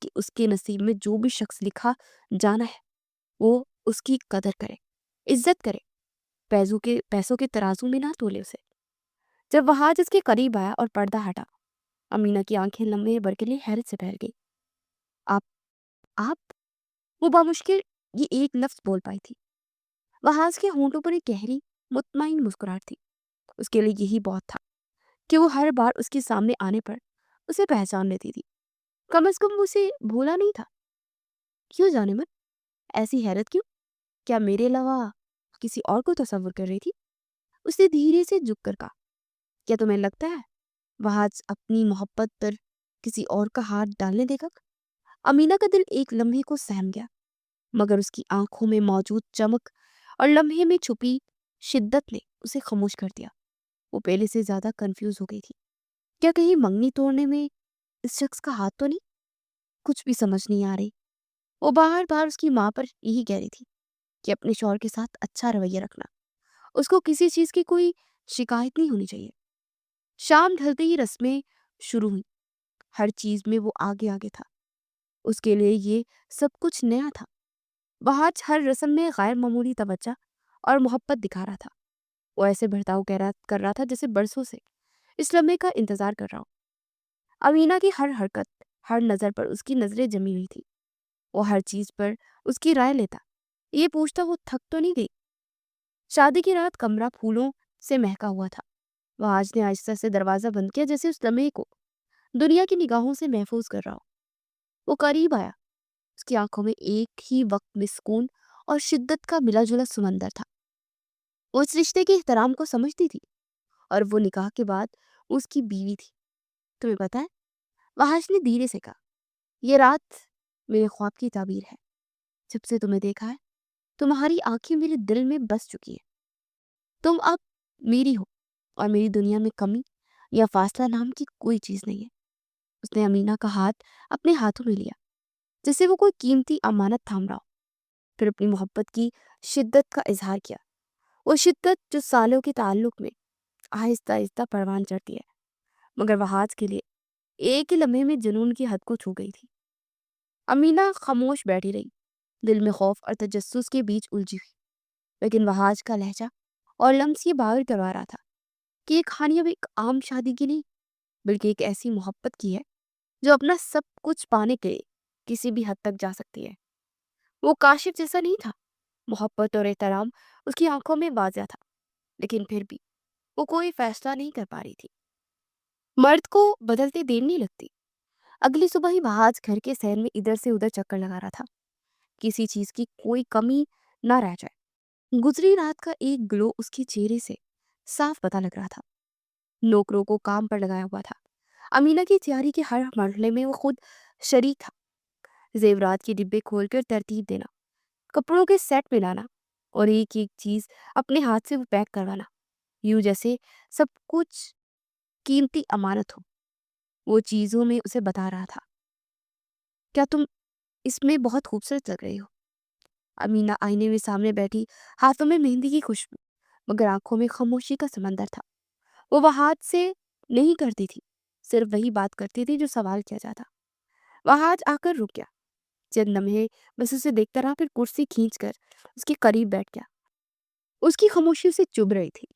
कि उसके नसीब में जो भी शख्स लिखा जाना है वो उसकी कदर करे, इज्जत करे, पैसों के तराजू में ना तोले उसे। जब वह आज उसके करीब आया और पर्दा हटा, अमीना की आंखें लम्हे भर के लिए हैरत से फैल गई। आप वो बामुश्किल ये एक लफ्ज बोल पाई थी। वहाज के होंठों पर एक गहरी मुतमईन मुस्कुराहट थी। उसके लिए यही बहुत था कि वो हर बार उसके सामने आने पर उसे पहचान लेती थी। कम से कम वो उसे भूला नहीं था। क्यों जाने मन, ऐसी हैरत क्यों? क्या मेरे अलावा किसी और को तस्वुर कर रही थी? उसने धीरे से झुक कर कहा, क्या तुम्हें लगता है वहाज अपनी मोहब्बत पर किसी और का हाथ डालने देगा? अमीना का दिल एक लम्हे को सहम गया, मगर उसकी आंखों में मौजूद चमक और लम्हे में छुपी शिद्दत ने उसे खामोश कर दिया। वो पहले से ज्यादा कंफ्यूज हो गई थी। क्या कहीं मंगनी तोड़ने में इस शख्स का हाथ तो नहीं? कुछ भी समझ नहीं आ रही। वो बार बार उसकी माँ पर यही कह रही थी कि अपने शौहर के साथ अच्छा रवैया रखना, उसको किसी चीज की कोई शिकायत नहीं होनी चाहिए। शाम ढलते ही रस्में शुरू हुई। हर चीज में वो आगे आगे था। उसके लिए ये सब कुछ नया था। वह आज हर रस्म में गैर मामूली तवज्जो और मोहब्बत दिखा रहा था। वो ऐसे बर्ताव कर रहा था जैसे बरसों से इस लम्हे का इंतजार कर रहा हो। अमीना की हर हरकत, हर नजर पर उसकी नजरें जमी हुई थी। वो हर चीज पर उसकी राय लेता, ये पूछता वो थक तो नहीं गई। शादी की रात कमरा फूलों से महका हुआ था। वह आज ने आहिस्ता से दरवाजा बंद किया, जैसे उस लम्हे को दुनिया की निगाहों से महफूज कर रहा हो। वो करीब आया। उसकी आंखों में एक ही वक्त में सुकून और शिद्दत का मिला जुला समंदर था। वो इस रिश्ते के एहतराम को समझती थी और वो निकाह के बाद उसकी बीवी थी। तुम्हें पता है, वहाज ने धीरे से कहा, ये रात मेरे ख्वाब की ताबीर है। जब से तुम्हें देखा है, तुम्हारी आंखें मेरे दिल में बस चुकी है। तुम अब मेरी हो और मेरी दुनिया में कमी या फासला नाम की कोई चीज नहीं है। उसने अमीना का हाथ अपने हाथों में लिया, जैसे वो कोई कीमती अमानत थाम रहा हो। फिर अपनी मोहब्बत की शिद्दत का इजहार किया। वो शिद्दत जो सालों के ताल्लुक में आहिस्ता आहिस्ता परवान चढ़ती है, मगर वहाज के लिए एक ही लम्हे में जुनून की हद को छू गई थी। अमीना खामोश बैठी रही, दिल में खौफ और तजस्सुस के बीच उलझी हुई। लेकिन वहाज का लहजा और लम्स ये बावर करवा रहा था कि ये कहानी अब एक आम शादी की नहीं, बल्कि एक ऐसी मोहब्बत की है जो अपना सब कुछ पाने के लिए किसी भी हद तक जा सकती है। वो काशिफ जैसा नहीं था। मोहब्बत और एहतराम उसकी आंखों में वाज़ह था, लेकिन फिर भी वो कोई फैसला नहीं कर पा रही थी। मर्द को बदलते देर नहीं लगती। अगली सुबह ही वहाज घर के सहन में इधर से उधर चक्कर लगा रहा था, किसी चीज की कोई कमी ना रह जाए। गुजरी रात का एक ग्लो उसके चेहरे से साफ पता लग रहा था। नौकरों को काम पर लगाया हुआ था। अमीना की तैयारी के हर मरहले में वो खुद शरीक था। जेवरात के डिब्बे खोलकर तरतीब देना, कपड़ों के सेट मिलाना और एक एक चीज अपने हाथ से वो पैक करवाना, यूं जैसे सब कुछ कीमती अमानत हो। वो चीजों में उसे बता रहा था, क्या तुम इसमें बहुत खूबसूरत लग रही हो। अमीना आईने में सामने बैठी, हाथों में मेहंदी की खुशबू, मगर आंखों में खामोशी का समंदर था। वो वह हाथ से नहीं करती थी, सिर्फ वही बात करती थी जो सवाल किया जाता। वह आज आकर रुक गया, चंद लम्हे बस उसे देखता रहा, फिर कुर्सी खींच कर उसके करीब बैठ गया। उसकी खामोशी उसे चुभ रही थी।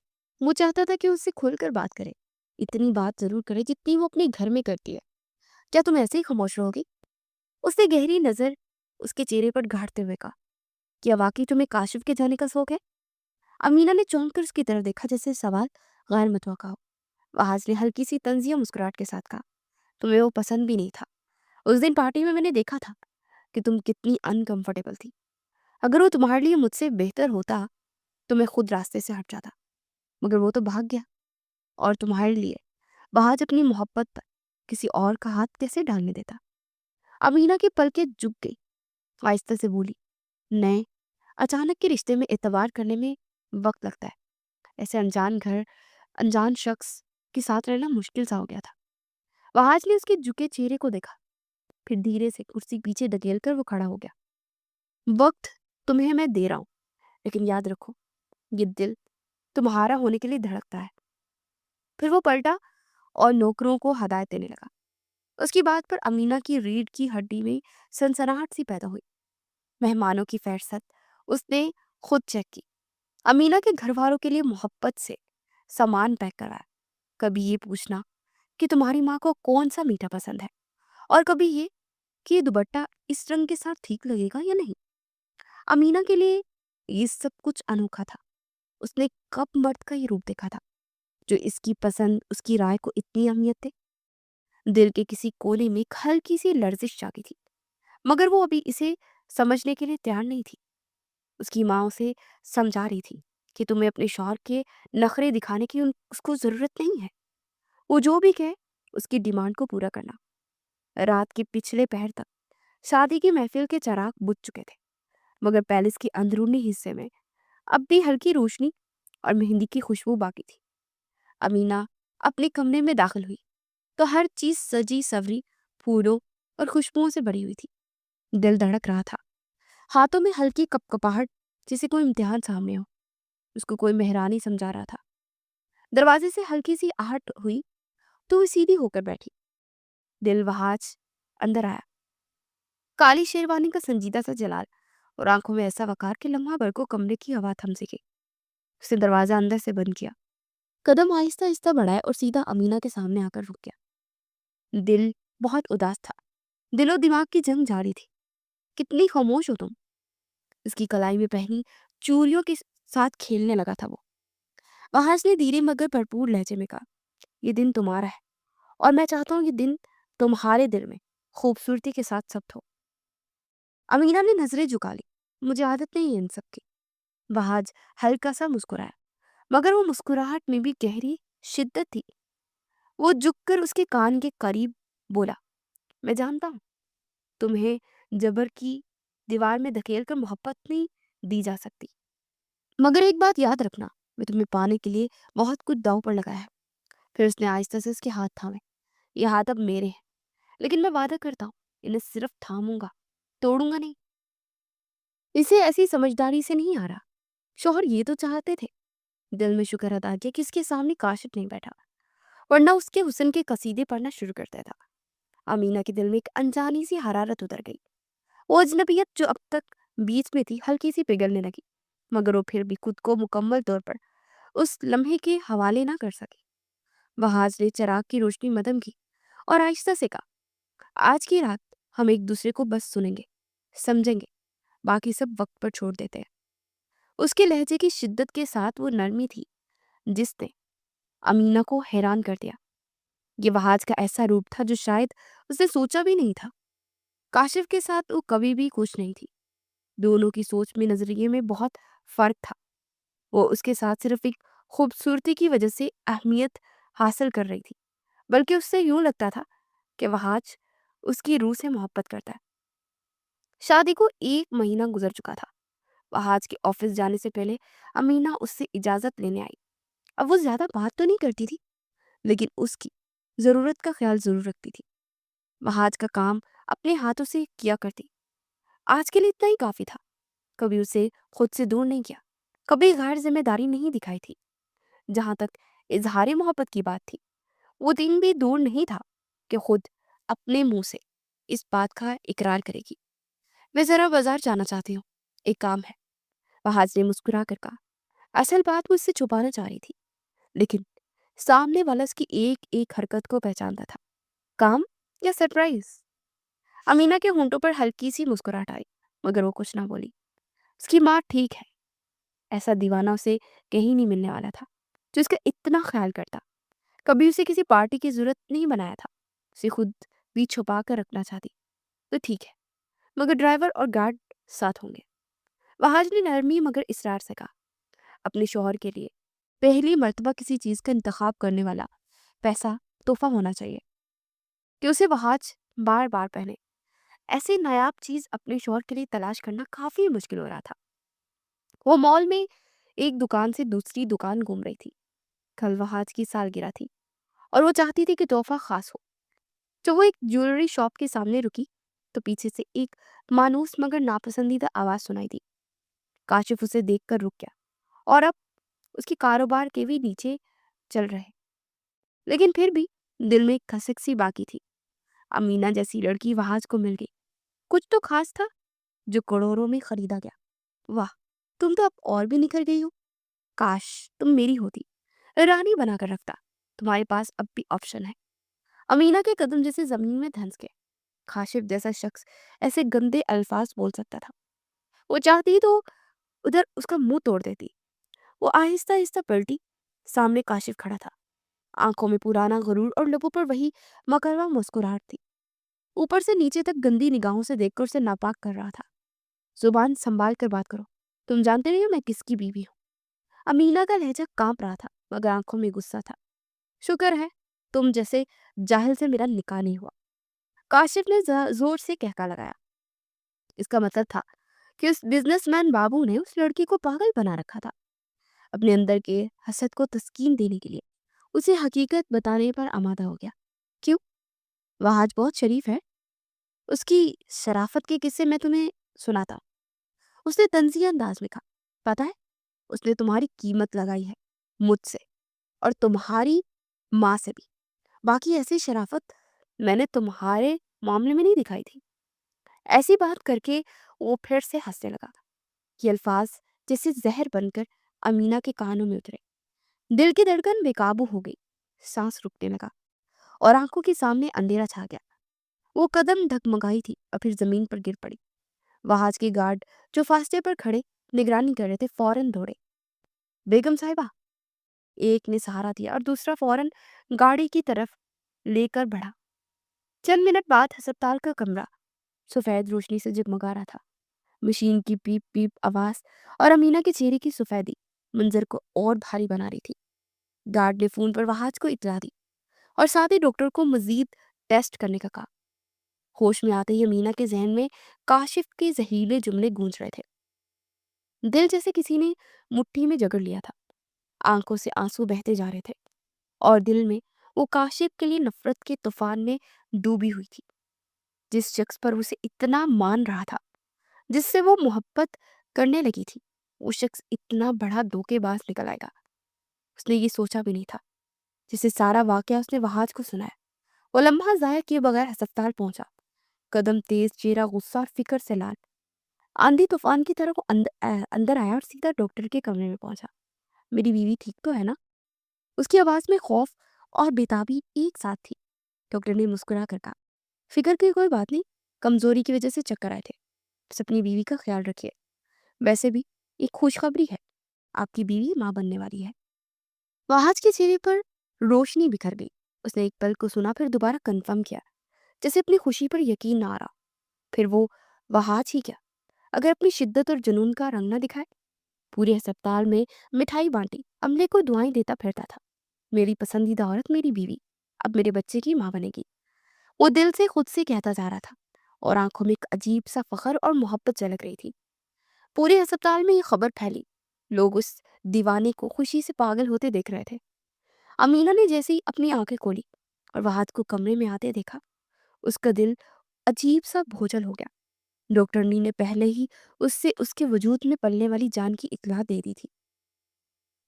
वो चाहता था कि उससे खुलकर बात करे, इतनी बात जरूर करे जितनी वो अपने घर में करती है। क्या तुम ऐसे ही खामोश रहोगी? उसने गहरी नजर उसके चेहरे पर गाड़ते हुए कहा, क्या वाकई तुम्हें काशिफ के जाने का शौक है? अमीना ने चौंक कर उसकी तरफ देखा, जैसे सवाल गैर मुतवक्का हो। वहाज ने हल्की सी तंजिया मुस्कुराहट के साथ कहा, तुम्हें वो पसंद भी नहीं था उस दिन पार्टी में मैंने देखा था कि तुम कितनी अनकंफर्टेबल थी। अगर वो तुम्हारे लिए मुझसे बेहतर होता तो मैं खुद रास्ते से हट जाता, मगर वो तो भाग गया। और तुम्हारे लिए बाज अपनी मोहब्बत पर किसी और का हाथ कैसे डालने देता? अमीना की पलकें झुक गई, आहिस्ता से बोली, नए अचानक के रिश्ते में एतबार करने में वक्त लगता है। ऐसे अनजान घर, अनजान शख्स के साथ रहना मुश्किल सा हो गया था। वहाज ने उसके झुके चेहरे को देखा, फिर धीरे से कुर्सी पीछे धकेल कर वो खड़ा हो गया। वक्त तुम्हें मैं दे रहा हूँ, लेकिन याद रखो, ये दिल तुम्हारा होने के लिए धड़कता है। फिर वो पलटा और नौकरों को हदायत देने लगा। उसकी बात पर अमीना की रीढ़ की हड्डी में सनसनाहट सी पैदा हुई। मेहमानों की फहरिस्त उसने खुद चेक की। अमीना के घर वालों के लिए मोहब्बत से सामान पैक कराया। कभी ये पूछना कि तुम्हारी माँ को कौन सा मीठा पसंद है, और कभी ये कि ये दुपट्टा इस रंग के साथ ठीक लगेगा या नहीं। अमीना के लिए ये सब कुछ अनोखा था। उसने कब मर्द का ये रूप देखा था जो इसकी पसंद, उसकी राय को इतनी अहमियत दे। दिल के किसी कोने में एक हल्की सी लर्जिश जागी थी, मगर वो अभी इसे समझने के लिए तैयार नहीं थी। उसकी माँ उसे समझा रही थी कि तुम्हें अपने शौहर के नखरे दिखाने की उसको जरूरत नहीं है। वो जो भी कहे उसकी डिमांड को पूरा करना। रात के पिछले पहर तक शादी की महफिल के चिराग बुझ चुके थे, मगर पैलेस के अंदरूनी हिस्से में अब भी हल्की रोशनी और मेहंदी की खुशबू बाकी थी। अमीना अपने कमरे में दाखिल हुई तो हर चीज सजी सवरी फूलों और खुशबुओं से भरी हुई थी। दिल धड़क रहा था, हाथों में हल्की कपकपाहट, जैसे कोई इम्तिहान सामने हो। उसको कोई मेहरानी समझा रहा था। दरवाजे से हल्की सी आहट हुई तो वो सीधी होकर बैठी। दिल वहाज अंदर आया, काली शेरवानी का संजीदा सा जलाल और आंखों में ऐसा वकार कि लम्हा भर को कमरे की हवा थम सके। उसने दरवाजा अंदर से बंद किया, कदम आहिस्ता आहिस्ता बढ़ाए और सीधा अमीना के सामने आकर रुक गया। दिल बहुत उदास था, दिलो दिमाग की जंग जारी थी। कितनी खामोश हो तुम। उसकी कलाई में पहनी चूड़ियों के साथ खेलने लगा था वो। वहाज ने धीरे मगर भरपूर लहजे में कहा, ये दिन तुम्हारा है और मैं चाहता हूँ ये दिन तुम्हारे दिल में खूबसूरती के साथ सब्त हो। अमीना ने नजरें झुका ली, मुझे आदत नहीं है इन सब की। वहाज हल्का सा मुस्कुराया, मगर वो मुस्कुराहट में भी गहरी शिद्दत थी। वो झुककर उसके कान के करीब बोला, मैं जानता हूँ तुम्हें जबर की दीवार में धकेल कर मोहब्बत नहीं दी जा सकती, मगर एक बात याद रखना, मैं तुम्हें पाने के लिए बहुत कुछ दांव पर लगाया है। फिर उसने आहिस्ता से उसके हाथ थामे। ये हाथ अब मेरे हैं, लेकिन मैं वादा करता हूँ इन्हें सिर्फ थामूंगा, तोड़ूंगा नहीं। इसे ऐसी समझदारी से नहीं आ रहा। शौहर ये तो चाहते थे। दिल में शुक्र अदा किया कि उसके सामने काशिफ नहीं बैठा, वरना उसके हुस्न के कसीदे पढ़ना शुरू कर देता। अमीना के दिल में एक अनजानी सी हरारत उतर गई। वो अजनबियत जो अब तक बीच में थी हल्की सी पिघलने लगी, मगर वो फिर भी खुद को मुकम्मल तौर पर उस लम्हे के हवाले ना कर सकी। वहाज ने चिराग की रोशनी मदम की और आहिस्ता से कहा, आज की रात हम एक दूसरे को बस सुनेंगे, समझेंगे, बाकी सब वक्त पर छोड़ देते हैं। उसके लहजे की शिद्दत के साथ वो नरमी थी जिसने अमीना को हैरान कर दिया। ये वहाज का ऐसा रूप था जो शायद उसने सोचा भी नहीं था। काशिफ के साथ वो कभी भी खुश नहीं थी। दोनों की सोच में, नजरिए में बहुत फर्क था। वो उसके साथ सिर्फ एक खूबसूरती की वजह से अहमियत हासिल कर रही थी, बल्कि उससे यूं लगता था कि वहाज उसकी रूह से मोहब्बत करता है। शादी को 1 महीना गुजर चुका था। वहाज के ऑफिस जाने से पहले अमीना उससे इजाजत लेने आई। अब वो ज्यादा बात तो नहीं करती थी, लेकिन उसकी जरूरत का ख्याल जरूर रखती थी। वहाज का काम अपने हाथों से किया करती। आज के लिए इतना ही काफी था। कभी उसे खुद से दूर नहीं किया, कभी गैर जिम्मेदारी नहीं दिखाई थी। जहां तक इजहार मोहब्बत की बात थी, वो दिन भी दूर नहीं था कि खुद अपने मुंह से इस बात का इकरार करेगी। मैं जरा बाजार जाना चाहती हूँ, एक काम है। वहाज ने मुस्कुरा कर कहा। असल बात वो इससे छुपाना चाह रही थी, लेकिन सामने वाला उसकी एक एक हरकत को पहचानता था। काम या सरप्राइज? अमीना के होंठों पर हल्की सी मुस्कुराहट आई, मगर वो कुछ ना बोली। उसकी माँ ठीक है, ऐसा दीवाना उसे कहीं नहीं मिलने वाला था जो इसका इतना ख्याल करता। कभी उसे किसी पार्टी की जरूरत नहीं बनाया था, उसे खुद भी छुपा कर रखना चाहती। تو ٹھیک ہے، مگر ڈرائیور اور گارڈ ساتھ ہوں گے۔ وہاج نے نرمی مگر اصرار سے کہا۔ اپنے شوہر کے لیے پہلی مرتبہ کسی چیز کا انتخاب کرنے والا پیسہ تحفہ ہونا چاہیے کہ اسے وہاج بار بار پہنے۔ ایسی نایاب چیز اپنے شوہر کے لیے تلاش کرنا کافی مشکل ہو رہا تھا۔ وہ مال میں ایک دکان سے دوسری دکان گھوم رہی تھی۔ کل وہاج کی سالگرہ تھی اور وہ چاہتی تھی کہ تحفہ خاص ہو۔ جب وہ ایک جیولری شاپ کے سامنے رکی تو پیچھے سے ایک مانوس مگر ناپسندیدہ آواز سنائی دی۔ کاشف اسے دیکھ کر رک گیا اور اب اس کی کاروبار کے بھی نیچے چل رہے، لیکن پھر بھی دل میں ایک کھسک سی باقی تھی۔ امینا جیسی لڑکی وہاج کو مل گئی، کچھ تو خاص تھا جو کروڑوں میں خریدا گیا۔ واہ، تم تو اب اور بھی نکھر گئی ہو۔ کاش تم میری ہوتی، رانی بنا کر رکھتا۔ تمہارے پاس اب بھی آپشن ہے۔ امینا کے قدم جیسے زمین میں دھنس گئے۔ کاشف جیسا شخص ایسے گندے الفاظ بول سکتا تھا؟ وہ چاہتی تو ادھر اس کا منہ توڑ دیتی۔ وہ آہستہ آہستہ پلٹی، سامنے کاشف کھڑا تھا، آنکھوں میں پرانا غرور اور لبوں پر وہی مکروا مسکراہٹ تھی۔ اوپر سے نیچے تک گندی نگاہوں سے دیکھ کر اسے ناپاک کر رہا تھا۔ زبان سنبھال کر بات کرو، تم جانتے نہیں ہو میں کس کی بیوی ہوں۔ امینا کا لہجہ کانپ رہا تھا مگر آنکھوں میں غصہ تھا۔ شکر ہے تم جیسے جاہل سے میرا نکاح نہیں ہوا۔ کاشف نے زور سے کہکا لگایا۔ اس کا مطلب تھا کہ اس بزنس مین بابو نے اس لڑکی کو پاگل بنا رکھا تھا۔ اپنے اندر کے حسد کو تسکین دینے کے لیے اسے حقیقت بتانے پر آمادہ ہو گیا۔ کیوں؟ وہاج بہت شریف ہے، اس کی شرافت کے قصے میں تمہیں سناتا۔ اس نے طنزیہ انداز میں کہا، پتہ ہے اس نے تمہاری قیمت لگائی ہے، مجھ سے اور تمہاری ماں سے بھی۔ باقی ایسی شرافت میں نے تمہارے معاملے میں نہیں دکھائی تھی۔ ایسی بات کر کے وہ پھر سے ہنسنے لگا۔ یہ الفاظ جیسے زہر بن کر امینا کے کانوں میں اترے۔ دل کی دھڑکن بے قابو ہو گئی، سانس رکنے لگا اور آنکھوں کے سامنے اندھیرا چھا گیا۔ وہ قدم ڈھگمگائی تھی اور پھر زمین پر گر پڑی۔ وہاج کے گارڈ جو فاصلے پر کھڑے نگرانی کر رہے تھے فوراً دوڑے۔ بیگم صاحبہ، ایک نے سہارا دیا اور دوسرا فوراً گاڑی کی طرف لے کر بڑھا۔ چند منٹ بعد ہسپتال کا کمرہ سفید روشنی سے جگمگا رہا تھا۔ مشین کی پیپ پیپ آواز اور امینا کے چہرے کی سفیدی منظر کو اور بھاری بنا رہی تھی۔ گارڈ نے فون پر وہاج کو اطلاع دی اور ساتھ ہی ڈاکٹر کو مزید ٹیسٹ کرنے کا کہا۔ ہوش میں آتے ہی امینا کے ذہن میں کاشف کے زہریلے جملے گونج رہے تھے۔ دل جیسے کسی نے مٹھی میں جگڑ لیا تھا۔ آنکھوں سے آنسو بہتے جا رہے تھے اور دل میں وہ کاشف کے لیے نفرت کے طوفان میں ڈوبی ہوئی تھی۔ جس شخص پر اسے اتنا مان رہا تھا، جس سے وہ محبت کرنے لگی تھی، وہ شخص اتنا بڑا دھوکے باز نکل آئے گا، اس نے یہ سوچا بھی نہیں تھا۔ جسے سارا واقعہ اس نے وہاج کو سنایا۔ وہ لمحہ ضائع کیے بغیر ہسپتال پہنچا، قدم تیز، چہرہ غصہ اور فکر سے لال۔ آندھی طوفان کی طرح وہ اندر آیا اور سیدھا ڈاکٹر کے کمرے میں پہنچا۔ میری بیوی ٹھیک تو ہے نا؟ اس کی آواز میں خوف اور بےتابی ایک ساتھ تھی۔ ڈاکٹر نے مسکرا کر کہا، فکر کی کوئی بات نہیں، کمزوری کی وجہ سے چکر آئے تھے، بس اپنی بیوی کا خیال رکھیے۔ ویسے بھی ایک خوشخبری ہے، آپ کی بیوی ماں بننے والی ہے۔ وہاج کے چہرے پر روشنی بکھر گئی۔ اس نے ایک پل کو سنا، پھر دوبارہ کنفرم کیا، جیسے اپنی خوشی پر یقین نہ آ رہا۔ پھر وہ وہاج ہی کیا، اگر اپنی شدت اور جنون کا رنگ نہ دکھائے۔ پورے ہسپتال میں مٹھائی بانٹی، عملے کو دعائیں دیتا پھرتا تھا، میری پسندیدہ عورت میری بیوی اب میرے بچے کی ماں بنے گی۔ وہ دل سے خود سے کہتا جا رہا تھا اور آنکھوں میں ایک عجیب سا فخر اور محبت جھلک رہی تھی۔ پورے ہسپتال میں یہ خبر پھیلی، لوگ اس دیوانے کو خوشی سے پاگل ہوتے دیکھ رہے تھے۔ امینا نے جیسے ہی اپنی آنکھیں کھولی اور وہاج کو کمرے میں آتے دیکھا، اس کا دل عجیب سا بوجھل ہو گیا۔ ڈاکٹرنی نے پہلے ہی اس سے اس کے وجود میں پلنے والی جان کی اطلاع دے دی تھی۔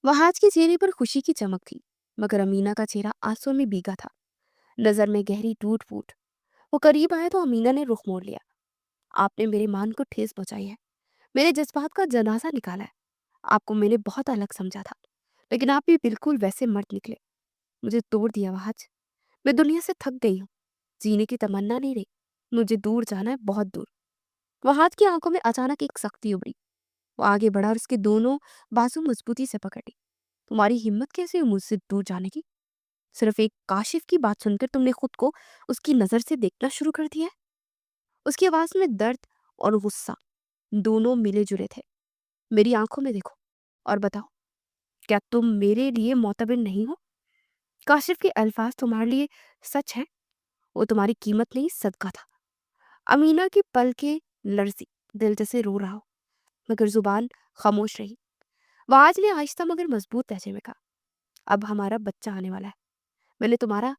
وہاج کے چہرے پر خوشی کی چمک تھی مگر امینا کا چہرہ آنسوں میں بھیگا تھا، نظر میں گہری ٹوٹ پھوٹ۔ وہ قریب آئے تو امینا نے رخ موڑ لیا۔ آپ نے میرے مان کو ٹھیس پہنچائی ہے، میرے جذبات کا جنازہ نکالا ہے۔ آپ کو میں نے بہت الگ سمجھا تھا، لیکن آپ بھی بالکل ویسے مرد نکلے۔ مجھے توڑ دیا وہاج، میں دنیا سے تھک گئی ہوں، جینے کی تمنا نہیں رہی، مجھے دور جانا ہے، بہت دور۔ وہاج کی آنکھوں میں اچانک ایک سختی ابھری۔ وہ آگے بڑھا اور اس کے دونوں بازو مضبوطی سے پکڑ لی۔ تمہاری ہمت کیسے ہوئی مجھ سے دور جانے کی؟ صرف ایک کاشف کی بات سن کر تم نے خود کو اس کی نظر سے دیکھنا شروع کر دیا ہے؟ اس کی آواز میں درد اور غصہ دونوں ملے جلے تھے۔ میری آنکھوں میں دیکھو اور بتاؤ، کیا تم میرے لیے معتبر نہیں ہو؟ کاشف کے الفاظ تمہارے لیے سچ ہیں؟ وہ تمہاری قیمت نہیں، صدقہ تھا۔ امینا کی پلکیں لرزی، دل جیسے رو رہا ہو، مگر زبان خاموش رہی۔ وہاج نے آہستہ مگر مضبوط لہجے میں کہا، اب ہمارا بچہ آنے والا ہے۔ میں نے تمہارا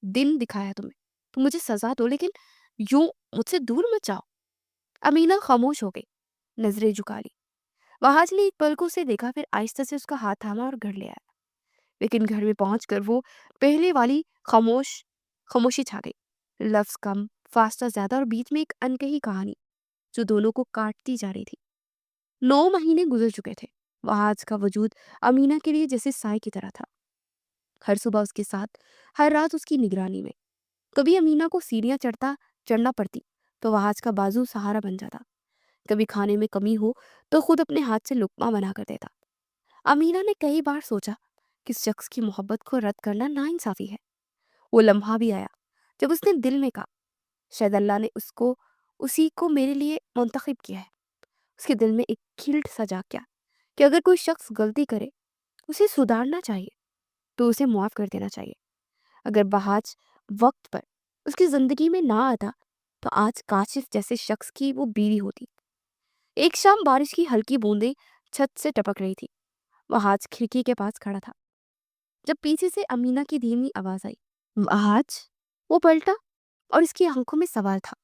دن دکھایا تمہیں، تم مجھے سزا دو لیکن یوں مجھ سے دور مت جاؤ۔ امینا خاموش ہو گئی، نظریں جھکا لی۔ وہاج نے ایک پل کو اسے دیکھا، پھر آہستہ سے اس کا ہاتھ تھاما اور گھر لے آیا۔ لیکن گھر میں پہنچ کر وہ پہلے والی خاموشی چھا گئی۔ لفظ کم، فاصلہ زیادہ، اور بیچ میں ایک انکہی کہانی جو دونوں کو کاٹتی جا رہی تھی۔ 9 مہینے گزر چکے تھے۔ وہاج کا وجود امینا کے لیے جیسے سائے کی طرح تھا، ہر صبح اس کے ساتھ، ہر رات اس کی نگرانی میں۔ کبھی امینا کو سیڑھیاں چڑھنا پڑتی تو وہاج کا بازو سہارا بن جاتا، کبھی کھانے میں کمی ہو تو خود اپنے ہاتھ سے لقمہ بنا کر دیتا۔ امینا نے کئی بار سوچا کہ اس شخص کی محبت کو رد کرنا ناانصافی ہے۔ وہ لمحہ بھی آیا جب اس نے دل میں کہا، شاید اللہ نے اسی کو میرے لیے منتخب کیا ہے۔ اس کے دل میں ایک کھلٹ سا جاگ گیا کہ اگر کوئی شخص غلطی کرے، اسے سدھارنا چاہیے تو اسے معاف کر دینا چاہیے۔ اگر وہاج وقت پر اس کی زندگی میں نہ آتا تو آج کاشف جیسے شخص کی وہ بیوی ہوتی۔ ایک شام بارش کی ہلکی بوندیں چھت سے ٹپک رہی تھی۔ وہاج کھڑکی کے پاس کھڑا تھا جب پیچھے سے امینا کی دھیمی آواز آئی، وہاج۔ وہ پلٹا اور اس کی آنکھوں میں سوال تھا۔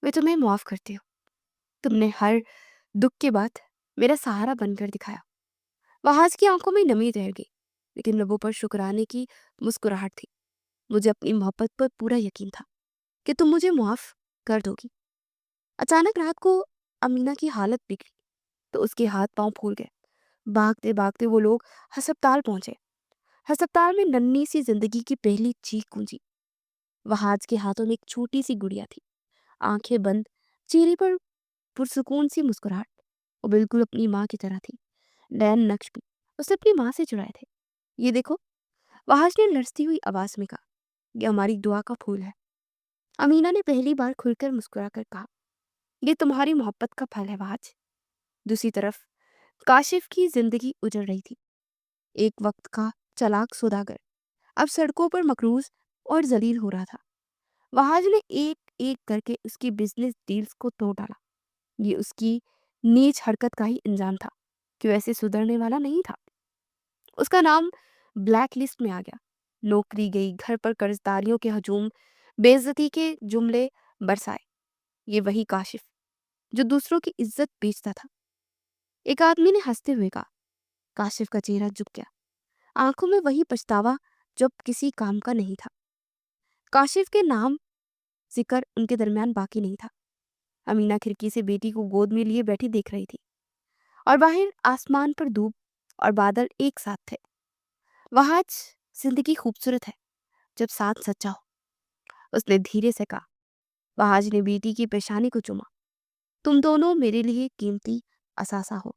میں تمہیں معاف کرتی ہوں، تم نے ہر دکھ کے بعد میرا سہارا بن کر دکھایا۔ وہاج کی آنکھوں میں نمی تیر گئی، لیکن لبوں پر شکرانے کی مسکراہٹ تھی۔ مجھے اپنی محبت پر پورا یقین تھا کہ تم مجھے معاف کر دو گی۔ اچانک رات کو امینا کی حالت بگڑی تو اس کے ہاتھ پاؤں پھول گئے۔ بھاگتے بھاگتے وہ لوگ ہسپتال پہنچے۔ ہسپتال میں ننھی سی زندگی کی پہلی چیخ گونجی۔ وہاج کے ہاتھوں میں ایک چھوٹی سی گڑیا تھی، آنکھیں بند، چہرے پر پرسکون سی مسکراہٹ۔ وہ بالکل اپنی ماں کی طرح تھی، نین نقش بھی اس نے اپنی ماں سے چرائے تھے۔ یہ دیکھو، وہاج نے لرزتی ہوئی آواز میں کہا، یہ ہماری دعا کا پھول ہے۔ امینا نے پہلی بار کھل کر مسکرا کر کہا، یہ تمہاری محبت کا پھل ہے وہاج۔ دوسری طرف کاشف کی زندگی اجڑ رہی تھی، ایک وقت کا چلاک سوداگر اب سڑکوں پر مقروض اور ذلیل ہو رہا تھا۔ وہاج نے ایک ایک کر کے اس کی بزنس ڈیلز کو توڑ ڈالا۔ یہ اس کی نیچ حرکت کا ہی انجام تھا کہ ویسے سدھرنے والا نہیں تھا۔ اس کا نام بلیک لسٹ میں آ گیا، نوکری گئی، گھر پر قرضداریوں کے ہجوم، بے عزتی کے جملے برسائے۔ یہ وہی کاشف جو دوسروں کی عزت بیچتا تھا۔ ایک آدمی نے ہنستے ہوئے کہا۔ کاشف کا چہرہ جھک گیا، آنکھوں میں وہی پچھتاوا جو کسی کام کا نہیں تھا۔ کاشف کے نام ذکر ان کے درمیان باقی نہیں تھا۔ امینا کھڑکی سے بیٹی کو گود میں لیے بیٹھی دیکھ رہی تھی، اور باہر آسمان پر دھوپ اور بادل ایک ساتھ تھے۔ وہاج، زندگی خوبصورت ہے جب ساتھ سچا ہو، اس نے دھیرے سے کہا۔ وہاج نے بیٹی کی پیشانی کو چوما، تم دونوں میرے لیے قیمتی اثاثہ ہو۔